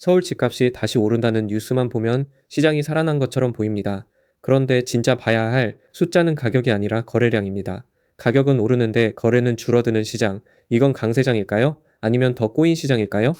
서울 집값이 다시 오른다는 뉴스만 보면 시장이 살아난 것처럼 보입니다. 그런데 진짜 봐야 할 숫자는 가격이 아니라 거래량입니다. 가격은 오르는데 거래는 줄어드는 시장. 이건 강세장일까요? 아니면 더 꼬인 시장일까요?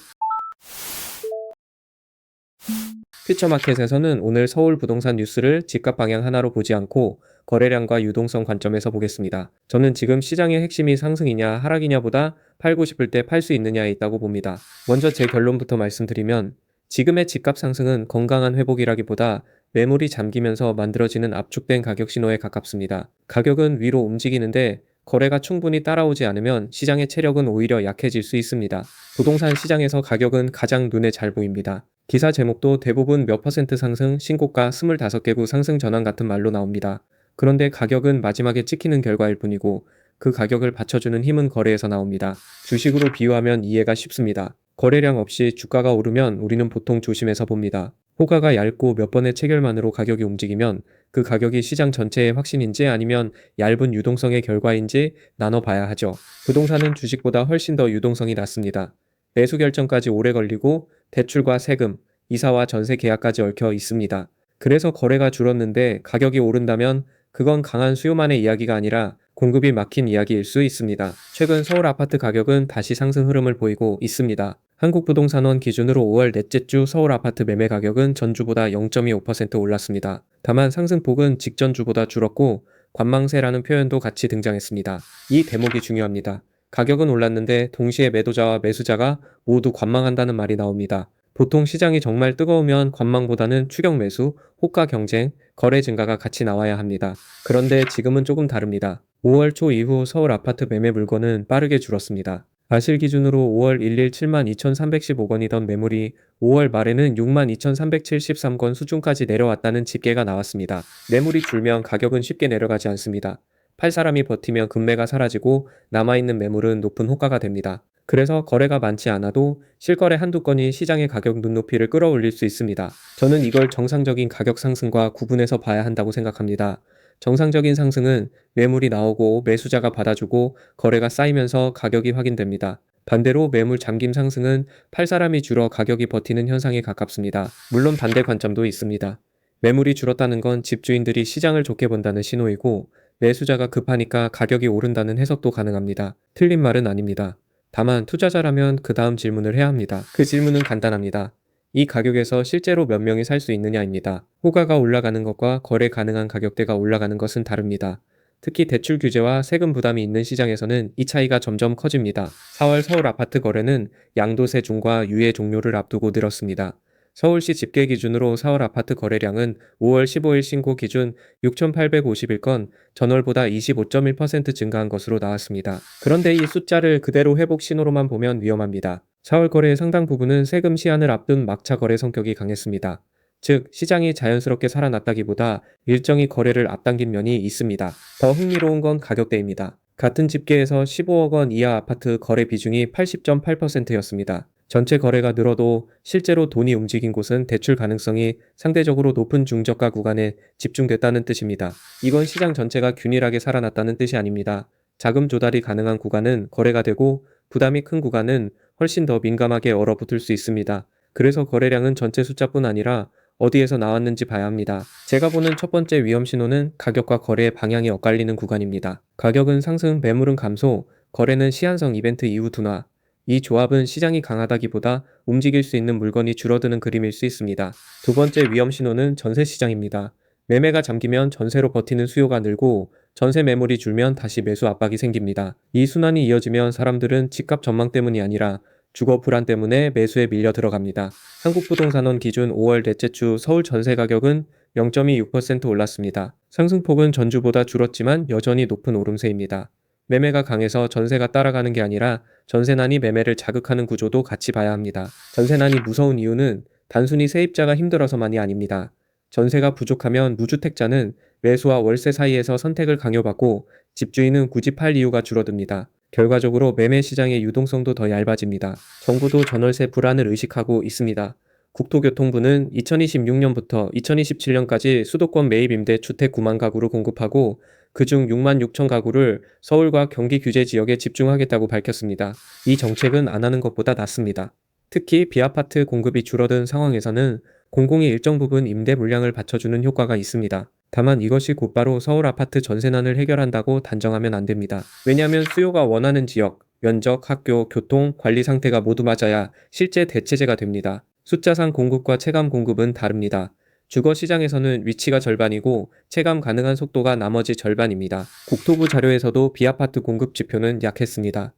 퓨처마켓에서는 오늘 서울 부동산 뉴스를 집값 방향 하나로 보지 않고 거래량과 유동성 관점에서 보겠습니다. 저는 지금 시장의 핵심이 상승이냐 하락이냐 보다 팔고 싶을 때 팔 수 있느냐에 있다고 봅니다. 먼저 제 결론부터 말씀드리면 지금의 집값 상승은 건강한 회복이라기보다 매물이 잠기면서 만들어지는 압축된 가격 신호에 가깝습니다. 가격은 위로 움직이는데 거래가 충분히 따라오지 않으면 시장의 체력은 오히려 약해질 수 있습니다. 부동산 시장에서 가격은 가장 눈에 잘 보입니다. 기사 제목도 대부분 몇 퍼센트 상승, 신고가 25개구 상승 전환 같은 말로 나옵니다. 그런데 가격은 마지막에 찍히는 결과일 뿐이고 그 가격을 받쳐주는 힘은 거래에서 나옵니다. 주식으로 비유하면 이해가 쉽습니다. 거래량 없이 주가가 오르면 우리는 보통 조심해서 봅니다. 호가가 얇고 몇 번의 체결만으로 가격이 움직이면 그 가격이 시장 전체의 확신인지 아니면 얇은 유동성의 결과인지 나눠봐야 하죠. 부동산은 주식보다 훨씬 더 유동성이 낮습니다. 매수 결정까지 오래 걸리고 대출과 세금, 이사와 전세 계약까지 얽혀 있습니다. 그래서 거래가 줄었는데 가격이 오른다면 그건 강한 수요만의 이야기가 아니라 공급이 막힌 이야기일 수 있습니다. 최근 서울 아파트 가격은 다시 상승 흐름을 보이고 있습니다. 한국부동산원 기준으로 5월 넷째 주 서울 아파트 매매 가격은 전주보다 0.25% 올랐습니다. 다만 상승폭은 직전 주보다 줄었고 관망세라는 표현도 같이 등장했습니다. 이 대목이 중요합니다. 가격은 올랐는데 동시에 매도자와 매수자가 모두 관망한다는 말이 나옵니다. 보통 시장이 정말 뜨거우면 관망보다는 추격 매수, 호가 경쟁, 거래 증가가 같이 나와야 합니다. 그런데 지금은 조금 다릅니다. 5월 초 이후 서울 아파트 매매 물건은 빠르게 줄었습니다. 아실 기준으로 5월 1일 72,315건이던 매물이 5월 말에는 62,373건 수준까지 내려왔다는 집계가 나왔습니다. 매물이 줄면 가격은 쉽게 내려가지 않습니다. 팔 사람이 버티면 금매가 사라지고 남아있는 매물은 높은 호가가 됩니다. 그래서 거래가 많지 않아도 실거래 한두 건이 시장의 가격 눈높이를 끌어올릴 수 있습니다. 저는 이걸 정상적인 가격 상승과 구분해서 봐야 한다고 생각합니다. 정상적인 상승은 매물이 나오고 매수자가 받아주고 거래가 쌓이면서 가격이 확인됩니다. 반대로 매물 잠김 상승은 팔 사람이 줄어 가격이 버티는 현상에 가깝습니다. 물론 반대 관점도 있습니다. 매물이 줄었다는 건 집주인들이 시장을 좋게 본다는 신호이고 매수자가 급하니까 가격이 오른다는 해석도 가능합니다. 틀린 말은 아닙니다. 다만 투자자라면 그 다음 질문을 해야 합니다. 그 질문은 간단합니다. 이 가격에서 실제로 몇 명이 살 수 있느냐입니다. 호가가 올라가는 것과 거래 가능한 가격대가 올라가는 것은 다릅니다. 특히 대출 규제와 세금 부담이 있는 시장에서는 이 차이가 점점 커집니다. 4월 서울 아파트 거래는 양도세 중과 유예 종료를 앞두고 늘었습니다. 서울시 집계 기준으로 4월 아파트 거래량은 5월 15일 신고 기준 6,851건, 전월보다 25.1% 증가한 것으로 나왔습니다. 그런데 이 숫자를 그대로 회복 신호로만 보면 위험합니다. 4월 거래의 상당 부분은 세금 시한을 앞둔 막차 거래 성격이 강했습니다. 즉, 시장이 자연스럽게 살아났다기보다 일정이 거래를 앞당긴 면이 있습니다. 더 흥미로운 건 가격대입니다. 같은 집계에서 15억 원 이하 아파트 거래 비중이 80.8%였습니다. 전체 거래가 늘어도 실제로 돈이 움직인 곳은 대출 가능성이 상대적으로 높은 중저가 구간에 집중됐다는 뜻입니다. 이건 시장 전체가 균일하게 살아났다는 뜻이 아닙니다. 자금 조달이 가능한 구간은 거래가 되고 부담이 큰 구간은 훨씬 더 민감하게 얼어붙을 수 있습니다. 그래서 거래량은 전체 숫자뿐 아니라 어디에서 나왔는지 봐야 합니다. 제가 보는 첫 번째 위험 신호는 가격과 거래의 방향이 엇갈리는 구간입니다. 가격은 상승, 매물은 감소, 거래는 시한성 이벤트 이후 둔화. 이 조합은 시장이 강하다기보다 움직일 수 있는 물건이 줄어드는 그림일 수 있습니다. 두 번째 위험 신호는 전세 시장입니다. 매매가 잠기면 전세로 버티는 수요가 늘고 전세 매물이 줄면 다시 매수 압박이 생깁니다. 이 순환이 이어지면 사람들은 집값 전망 때문이 아니라 주거 불안 때문에 매수에 밀려 들어갑니다. 한국부동산원 기준 5월 넷째 주 서울 전세 가격은 0.26% 올랐습니다. 상승폭은 전주보다 줄었지만 여전히 높은 오름세입니다. 매매가 강해서 전세가 따라가는 게 아니라 전세난이 매매를 자극하는 구조도 같이 봐야 합니다. 전세난이 무서운 이유는 단순히 세입자가 힘들어서만이 아닙니다. 전세가 부족하면 무주택자는 매수와 월세 사이에서 선택을 강요받고 집주인은 굳이 팔 이유가 줄어듭니다. 결과적으로 매매 시장의 유동성도 더 얇아집니다. 정부도 전월세 불안을 의식하고 있습니다. 국토교통부는 2026년부터 2027년까지 수도권 매입 임대 주택 9만 가구를 공급하고 그중 6만 6천 가구를 서울과 경기 규제 지역에 집중하겠다고 밝혔습니다. 이 정책은 안 하는 것보다 낫습니다. 특히 비아파트 공급이 줄어든 상황에서는 공공이 일정 부분 임대 물량을 받쳐주는 효과가 있습니다. 다만 이것이 곧바로 서울 아파트 전세난을 해결한다고 단정하면 안 됩니다. 왜냐하면 수요가 원하는 지역, 면적, 학교, 교통, 관리 상태가 모두 맞아야 실제 대체제가 됩니다. 숫자상 공급과 체감 공급은 다릅니다. 주거 시장에서는 위치가 절반이고 체감 가능한 속도가 나머지 절반입니다. 국토부 자료에서도 비아파트 공급 지표는 약했습니다.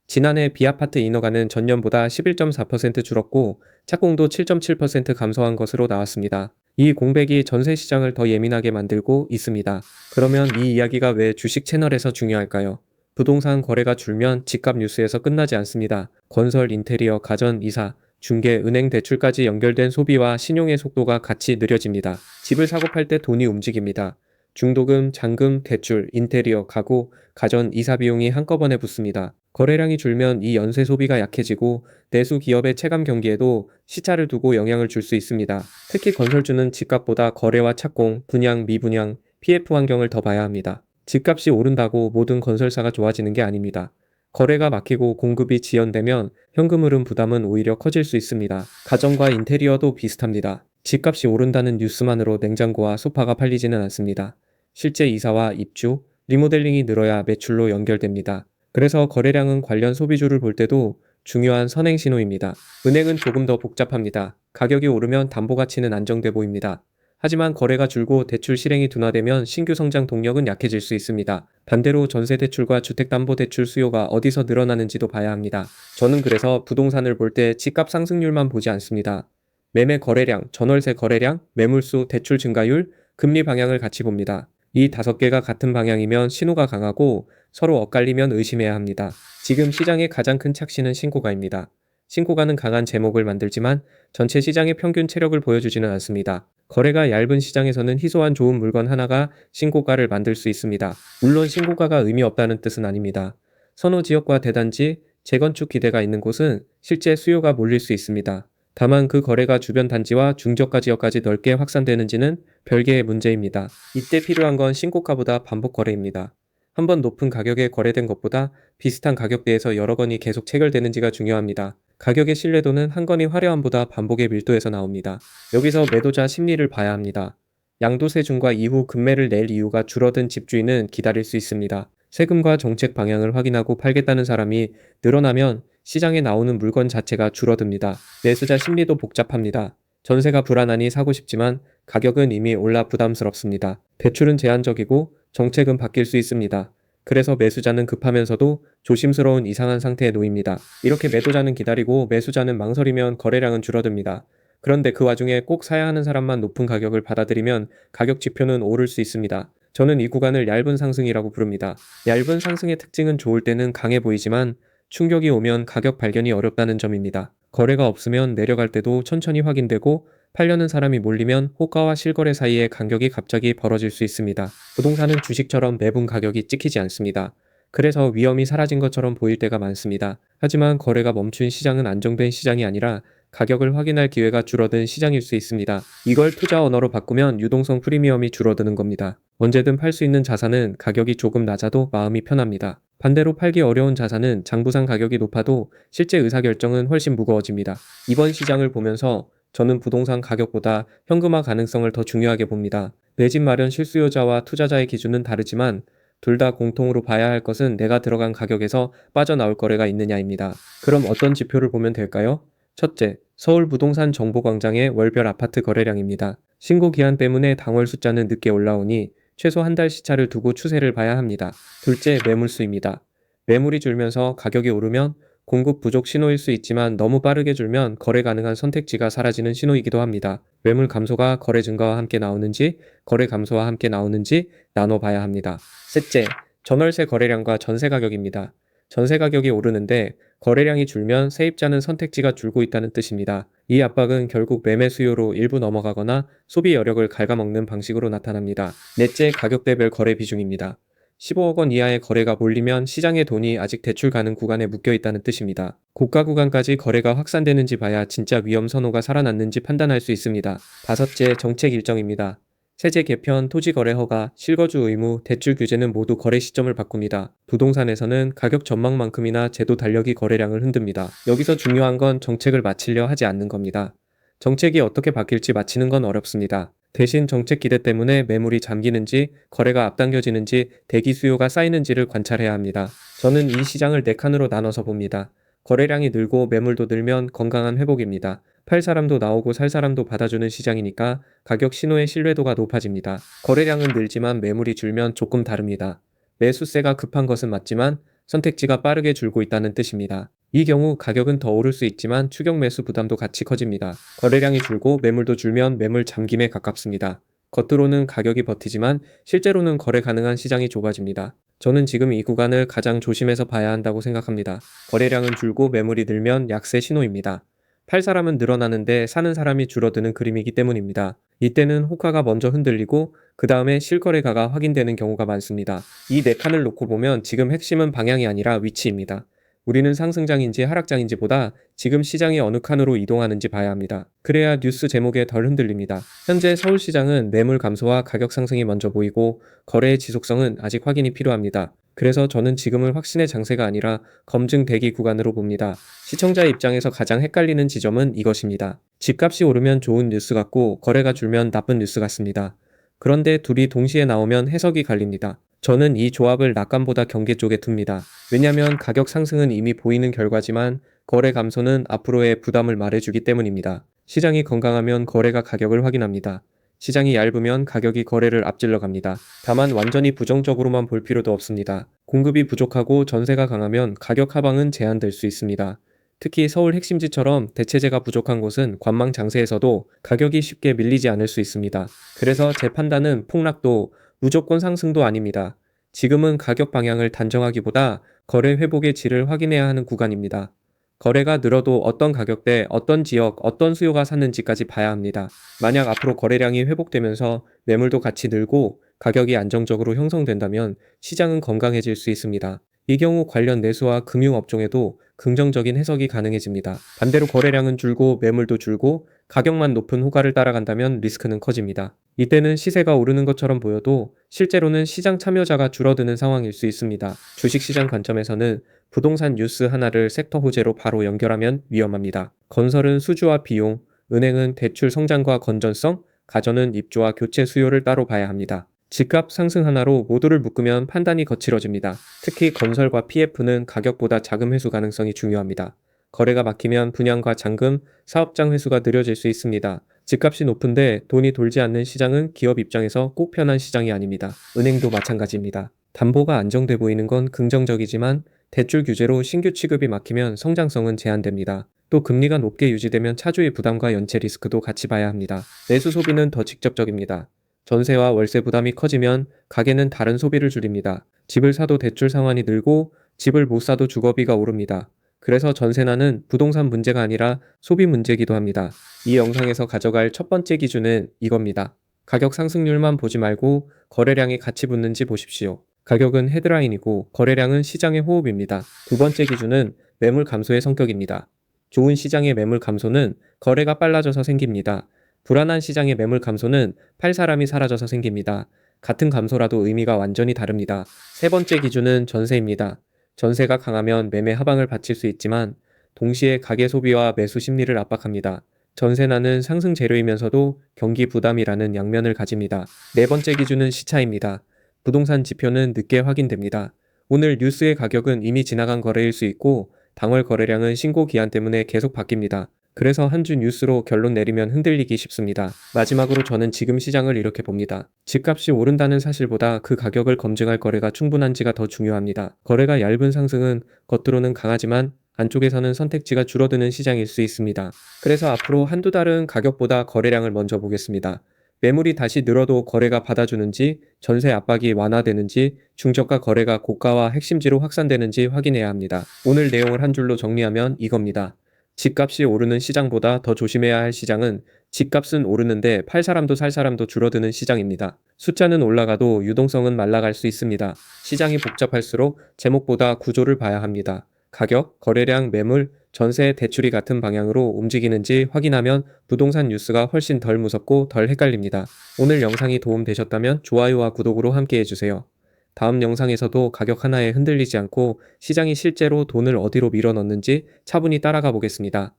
지난해 비아파트 인허가는 전년보다 11.4% 줄었고 착공도 7.7% 감소한 것으로 나왔습니다. 이 공백이 전세 시장을 더 예민하게 만들고 있습니다. 그러면 이 이야기가 왜 주식 채널에서 중요할까요? 부동산 거래가 줄면 집값 뉴스에서 끝나지 않습니다. 건설, 인테리어, 가전, 이사, 중개, 은행 대출까지 연결된 소비와 신용의 속도가 같이 느려집니다. 집을 사고 팔 때 돈이 움직입니다. 중도금, 잔금, 대출, 인테리어, 가구, 가전, 이사 비용이 한꺼번에 붙습니다. 거래량이 줄면 이 연쇄 소비가 약해지고 내수 기업의 체감 경기에도 시차를 두고 영향을 줄 수 있습니다. 특히 건설주는 집값보다 거래와 착공, 분양, 미분양, PF 환경을 더 봐야 합니다. 집값이 오른다고 모든 건설사가 좋아지는 게 아닙니다. 거래가 막히고 공급이 지연되면 현금 흐름 부담은 오히려 커질 수 있습니다. 가전과 인테리어도 비슷합니다. 집값이 오른다는 뉴스만으로 냉장고와 소파가 팔리지는 않습니다. 실제 이사와 입주, 리모델링이 늘어야 매출로 연결됩니다. 그래서 거래량은 관련 소비주를 볼 때도 중요한 선행 신호입니다. 은행은 조금 더 복잡합니다. 가격이 오르면 담보 가치는 안정돼 보입니다. 하지만 거래가 줄고 대출 실행이 둔화되면 신규 성장 동력은 약해질 수 있습니다. 반대로 전세대출과 주택담보대출 수요가 어디서 늘어나는지도 봐야 합니다. 저는 그래서 부동산을 볼 때 집값 상승률만 보지 않습니다. 매매 거래량, 전월세 거래량, 매물수, 대출 증가율, 금리 방향을 같이 봅니다. 이 5개가 같은 방향이면 신호가 강하고 서로 엇갈리면 의심해야 합니다. 지금 시장의 가장 큰 착시는 신고가입니다. 신고가는 강한 제목을 만들지만 전체 시장의 평균 체력을 보여주지는 않습니다. 거래가 얇은 시장에서는 희소한 좋은 물건 하나가 신고가를 만들 수 있습니다. 물론 신고가가 의미 없다는 뜻은 아닙니다. 선호 지역과 대단지, 재건축 기대가 있는 곳은 실제 수요가 몰릴 수 있습니다. 다만 그 거래가 주변 단지와 중저가 지역까지 넓게 확산되는지는 별개의 문제입니다. 이때 필요한 건 신고가보다 반복 거래입니다. 한번 높은 가격에 거래된 것보다 비슷한 가격대에서 여러 건이 계속 체결되는지가 중요합니다. 가격의 신뢰도는 한 건이 화려함보다 반복의 밀도에서 나옵니다. 여기서 매도자 심리를 봐야 합니다. 양도세 중과 이후 급매를 낼 이유가 줄어든 집주인은 기다릴 수 있습니다. 세금과 정책 방향을 확인하고 팔겠다는 사람이 늘어나면 시장에 나오는 물건 자체가 줄어듭니다. 매수자 심리도 복잡합니다. 전세가 불안하니 사고 싶지만 가격은 이미 올라 부담스럽습니다. 대출은 제한적이고 정책은 바뀔 수 있습니다. 그래서 매수자는 급하면서도 조심스러운 이상한 상태에 놓입니다. 이렇게 매도자는 기다리고 매수자는 망설이면 거래량은 줄어듭니다. 그런데 그 와중에 꼭 사야 하는 사람만 높은 가격을 받아들이면 가격 지표는 오를 수 있습니다. 저는 이 구간을 얇은 상승이라고 부릅니다. 얇은 상승의 특징은 좋을 때는 강해 보이지만 충격이 오면 가격 발견이 어렵다는 점입니다. 거래가 없으면 내려갈 때도 천천히 확인되고 팔려는 사람이 몰리면 호가와 실거래 사이에 간격이 갑자기 벌어질 수 있습니다. 부동산은 주식처럼 매분 가격이 찍히지 않습니다. 그래서 위험이 사라진 것처럼 보일 때가 많습니다. 하지만 거래가 멈춘 시장은 안정된 시장이 아니라 가격을 확인할 기회가 줄어든 시장일 수 있습니다. 이걸 투자 언어로 바꾸면 유동성 프리미엄이 줄어드는 겁니다. 언제든 팔 수 있는 자산은 가격이 조금 낮아도 마음이 편합니다. 반대로 팔기 어려운 자산은 장부상 가격이 높아도 실제 의사결정은 훨씬 무거워집니다. 이번 시장을 보면서 저는 부동산 가격보다 현금화 가능성을 더 중요하게 봅니다. 내 집 마련 실수요자와 투자자의 기준은 다르지만 둘 다 공통으로 봐야 할 것은 내가 들어간 가격에서 빠져나올 거래가 있느냐입니다. 그럼 어떤 지표를 보면 될까요? 첫째, 서울 부동산 정보광장의 월별 아파트 거래량입니다. 신고 기한 때문에 당월 숫자는 늦게 올라오니 최소 한 달 시차를 두고 추세를 봐야 합니다. 둘째, 매물수입니다. 매물이 줄면서 가격이 오르면 공급 부족 신호일 수 있지만 너무 빠르게 줄면 거래 가능한 선택지가 사라지는 신호이기도 합니다. 매물 감소가 거래 증가와 함께 나오는지, 거래 감소와 함께 나오는지 나눠봐야 합니다. 셋째, 전월세 거래량과 전세 가격입니다. 전세 가격이 오르는데 거래량이 줄면 세입자는 선택지가 줄고 있다는 뜻입니다. 이 압박은 결국 매매 수요로 일부 넘어가거나 소비 여력을 갉아먹는 방식으로 나타납니다. 넷째, 가격대별 거래 비중입니다. 15억 원 이하의 거래가 몰리면 시장의 돈이 아직 대출 가능 구간에 묶여 있다는 뜻입니다. 고가 구간까지 거래가 확산되는지 봐야 진짜 위험 선호가 살아났는지 판단할 수 있습니다. 다섯째, 정책 일정입니다. 세제 개편, 토지 거래 허가, 실거주 의무, 대출 규제는 모두 거래 시점을 바꿉니다. 부동산에서는 가격 전망만큼이나 제도 달력이 거래량을 흔듭니다. 여기서 중요한 건 정책을 맞추려 하지 않는 겁니다. 정책이 어떻게 바뀔지 맞히는 건 어렵습니다. 대신 정책 기대 때문에 매물이 잠기는지, 거래가 앞당겨지는지, 대기 수요가 쌓이는지를 관찰해야 합니다. 저는 이 시장을 4칸으로 나눠서 봅니다. 거래량이 늘고 매물도 늘면 건강한 회복입니다. 팔 사람도 나오고 살 사람도 받아주는 시장이니까 가격 신호의 신뢰도가 높아집니다. 거래량은 늘지만 매물이 줄면 조금 다릅니다. 매수세가 급한 것은 맞지만 선택지가 빠르게 줄고 있다는 뜻입니다. 이 경우 가격은 더 오를 수 있지만 추격 매수 부담도 같이 커집니다. 거래량이 줄고 매물도 줄면 매물 잠김에 가깝습니다. 겉으로는 가격이 버티지만 실제로는 거래 가능한 시장이 좁아집니다. 저는 지금 이 구간을 가장 조심해서 봐야 한다고 생각합니다. 거래량은 줄고 매물이 늘면 약세 신호입니다. 팔 사람은 늘어나는데 사는 사람이 줄어드는 그림이기 때문입니다. 이때는 호가가 먼저 흔들리고 그 다음에 실거래가가 확인되는 경우가 많습니다. 이 4칸을 놓고 보면 지금 핵심은 방향이 아니라 위치입니다. 우리는 상승장인지 하락장인지 보다 지금 시장이 어느 칸으로 이동하는지 봐야 합니다. 그래야 뉴스 제목에 덜 흔들립니다. 현재 서울시장은 매물 감소와 가격 상승이 먼저 보이고 거래의 지속성은 아직 확인이 필요합니다. 그래서 저는 지금을 확신의 장세가 아니라 검증 대기 구간으로 봅니다. 시청자 입장에서 가장 헷갈리는 지점은 이것입니다. 집값이 오르면 좋은 뉴스 같고 거래가 줄면 나쁜 뉴스 같습니다. 그런데 둘이 동시에 나오면 해석이 갈립니다. 저는 이 조합을 낙관보다 경계 쪽에 둡니다. 왜냐하면 가격 상승은 이미 보이는 결과지만 거래 감소는 앞으로의 부담을 말해주기 때문입니다. 시장이 건강하면 거래가 가격을 확인합니다. 시장이 얇으면 가격이 거래를 앞질러 갑니다. 다만 완전히 부정적으로만 볼 필요도 없습니다. 공급이 부족하고 전세가 강하면 가격 하방은 제한될 수 있습니다. 특히 서울 핵심지처럼 대체재가 부족한 곳은 관망 장세에서도 가격이 쉽게 밀리지 않을 수 있습니다. 그래서 제 판단은 폭락도 무조건 상승도 아닙니다. 지금은 가격 방향을 단정하기보다 거래 회복의 질을 확인해야 하는 구간입니다. 거래가 늘어도 어떤 가격대, 어떤 지역, 어떤 수요가 샀는지까지 봐야 합니다. 만약 앞으로 거래량이 회복되면서 매물도 같이 늘고 가격이 안정적으로 형성된다면 시장은 건강해질 수 있습니다. 이 경우 관련 내수와 금융업종에도 긍정적인 해석이 가능해집니다. 반대로 거래량은 줄고 매물도 줄고 가격만 높은 호가를 따라간다면 리스크는 커집니다. 이때는 시세가 오르는 것처럼 보여도 실제로는 시장 참여자가 줄어드는 상황일 수 있습니다. 주식시장 관점에서는 부동산 뉴스 하나를 섹터 호재로 바로 연결하면 위험합니다. 건설은 수주와 비용, 은행은 대출 성장과 건전성, 가전은 입주와 교체 수요를 따로 봐야 합니다. 집값 상승 하나로 모두를 묶으면 판단이 거칠어집니다. 특히 건설과 PF는 가격보다 자금 회수 가능성이 중요합니다. 거래가 막히면 분양과 잔금, 사업장 회수가 느려질 수 있습니다. 집값이 높은데 돈이 돌지 않는 시장은 기업 입장에서 꼭 편한 시장이 아닙니다. 은행도 마찬가지입니다. 담보가 안정돼 보이는 건 긍정적이지만 대출 규제로 신규 취급이 막히면 성장성은 제한됩니다. 또 금리가 높게 유지되면 차주의 부담과 연체 리스크도 같이 봐야 합니다. 내수 소비는 더 직접적입니다. 전세와 월세 부담이 커지면 가게는 다른 소비를 줄입니다. 집을 사도 대출 상환이 늘고 집을 못 사도 주거비가 오릅니다. 그래서 전세난은 부동산 문제가 아니라 소비 문제이기도 합니다. 이 영상에서 가져갈 첫 번째 기준은 이겁니다. 가격 상승률만 보지 말고 거래량이 같이 붙는지 보십시오. 가격은 헤드라인이고 거래량은 시장의 호흡입니다. 두 번째 기준은 매물 감소의 성격입니다. 좋은 시장의 매물 감소는 거래가 빨라져서 생깁니다. 불안한 시장의 매물 감소는 팔 사람이 사라져서 생깁니다. 같은 감소라도 의미가 완전히 다릅니다. 세 번째 기준은 전세입니다. 전세가 강하면 매매 하방을 받칠 수 있지만 동시에 가계 소비와 매수 심리를 압박합니다. 전세난은 상승 재료이면서도 경기 부담이라는 양면을 가집니다. 네 번째 기준은 시차입니다. 부동산 지표는 늦게 확인됩니다. 오늘 뉴스의 가격은 이미 지나간 거래일 수 있고 당월 거래량은 신고 기한 때문에 계속 바뀝니다. 그래서 한 주 뉴스로 결론 내리면 흔들리기 쉽습니다. 마지막으로 저는 지금 시장을 이렇게 봅니다. 집값이 오른다는 사실보다 그 가격을 검증할 거래가 충분한지가 더 중요합니다. 거래가 얇은 상승은 겉으로는 강하지만 안쪽에서는 선택지가 줄어드는 시장일 수 있습니다. 그래서 앞으로 한두 달은 가격보다 거래량을 먼저 보겠습니다. 매물이 다시 늘어도 거래가 받아주는지, 전세 압박이 완화되는지, 중저가 거래가 고가와 핵심지로 확산되는지 확인해야 합니다. 오늘 내용을 한 줄로 정리하면 이겁니다. 집값이 오르는 시장보다 더 조심해야 할 시장은 집값은 오르는데 팔 사람도 살 사람도 줄어드는 시장입니다. 숫자는 올라가도 유동성은 말라갈 수 있습니다. 시장이 복잡할수록 제목보다 구조를 봐야 합니다. 가격, 거래량, 매물, 전세, 대출이 같은 방향으로 움직이는지 확인하면 부동산 뉴스가 훨씬 덜 무섭고 덜 헷갈립니다. 오늘 영상이 도움되셨다면 좋아요와 구독으로 함께 해주세요. 다음 영상에서도 가격 하나에 흔들리지 않고 시장이 실제로 돈을 어디로 밀어넣는지 차분히 따라가 보겠습니다.